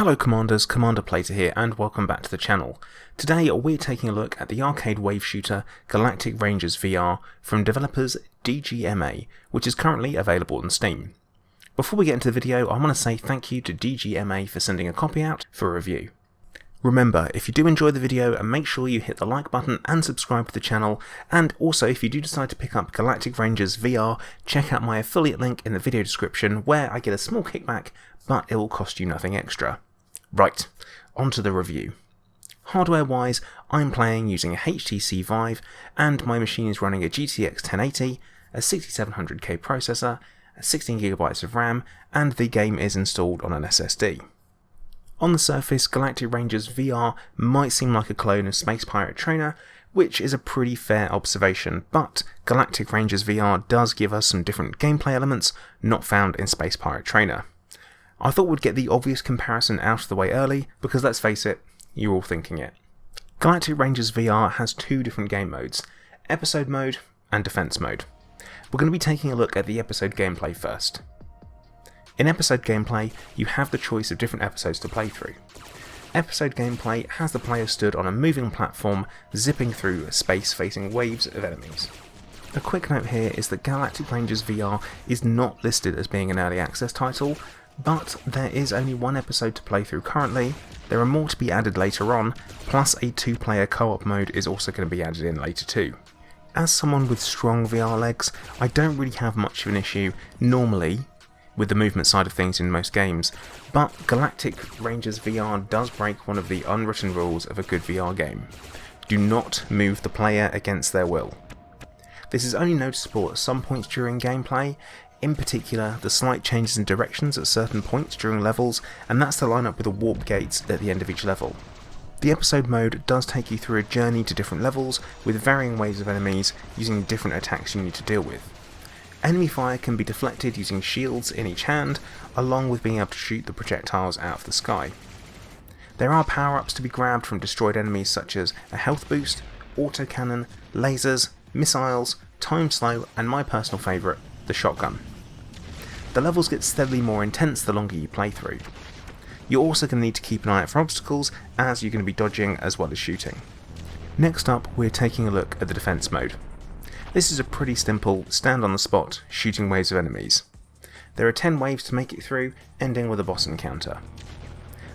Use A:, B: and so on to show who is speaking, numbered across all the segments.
A: Hello Commanders, Commander Plater here and welcome back to the channel. Today we're taking a look at the arcade wave shooter Galactic Rangers VR from developers DGMA, which is currently available on Steam. Before we get into the video, I want to say thank you to DGMA for sending a copy out for review. Remember, if you do enjoy the video, make sure you hit the like button and subscribe to the channel, and also if you do decide to pick up Galactic Rangers VR, check out my affiliate link in the video description where I get a small kickback, but it will cost you nothing extra. Right, on to the review. Hardware wise, I'm playing using a HTC Vive and my machine is running a GTX 1080, a 6700K processor, 16GB of RAM, and the game is installed on an SSD. On the surface, Galactic Rangers VR might seem like a clone of Space Pirate Trainer, which is a pretty fair observation, but Galactic Rangers VR does give us some different gameplay elements not found in Space Pirate Trainer. I thought we'd get the obvious comparison out of the way early, because let's face it, you're all thinking it. Galactic Rangers VR has two different game modes, Episode Mode and Defense Mode. We're going to be taking a look at the episode gameplay first. In episode gameplay, you have the choice of different episodes to play through. Episode gameplay has the player stood on a moving platform, zipping through space facing waves of enemies. A quick note here is that Galactic Rangers VR is not listed as being an early access title, but there is only one episode to play through currently, there are more to be added later on, plus a 2-player co-op mode is also going to be added in later too. As someone with strong VR legs, I don't really have much of an issue, normally, with the movement side of things in most games, but Galactic Rangers VR does break one of the unwritten rules of a good VR game. Do not move the player against their will. This is only noticeable at some points during gameplay, in particular the slight changes in directions at certain points during levels, and that's to line up with the warp gates at the end of each level. The episode mode does take you through a journey to different levels with varying waves of enemies using different attacks you need to deal with. Enemy fire can be deflected using shields in each hand, along with being able to shoot the projectiles out of the sky. There are power-ups to be grabbed from destroyed enemies such as a health boost, autocannon, lasers, missiles, time slow, and my personal favourite, the shotgun. The levels get steadily more intense the longer you play through. You're also going to need to keep an eye out for obstacles, as you're going to be dodging as well as shooting. Next up, we're taking a look at the defense mode. This is a pretty simple, stand on the spot, shooting waves of enemies. There are 10 waves to make it through, ending with a boss encounter.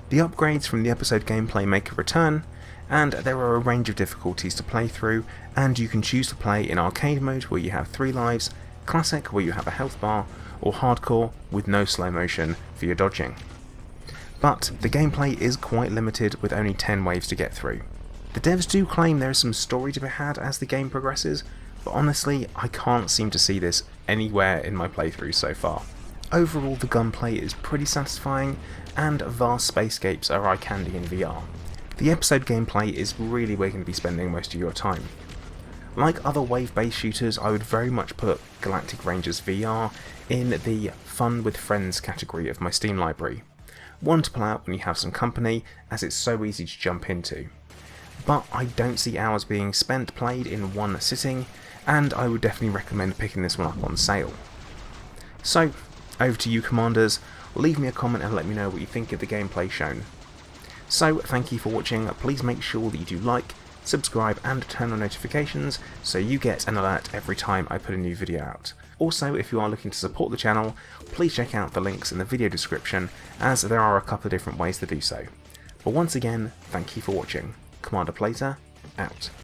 A: The upgrades from the episode gameplay make a return, and there are a range of difficulties to play through, and you can choose to play in arcade mode where you have 3 lives, classic where you have a health bar, or hardcore with no slow motion for your dodging. But the gameplay is quite limited with only 10 waves to get through. The devs do claim there is some story to be had as the game progresses, but honestly I can't seem to see this anywhere in my playthrough so far. Overall the gunplay is pretty satisfying, and vast spacescapes are eye candy in VR. The episode gameplay is really where you're going to be spending most of your time. Like other wave-based shooters, I would very much put Galactic Rangers VR in the fun with friends category of my Steam library. One to play out when you have some company, as it's so easy to jump into. But I don't see hours being spent played in one sitting, and I would definitely recommend picking this one up on sale. So, over to you Commanders, leave me a comment and let me know what you think of the gameplay shown. So, thank you for watching, please make sure that you do like, subscribe and turn on notifications so you get an alert every time I put a new video out. Also, if you are looking to support the channel, please check out the links in the video description, as there are a couple of different ways to do so. But once again, thank you for watching. Commander Plater, out.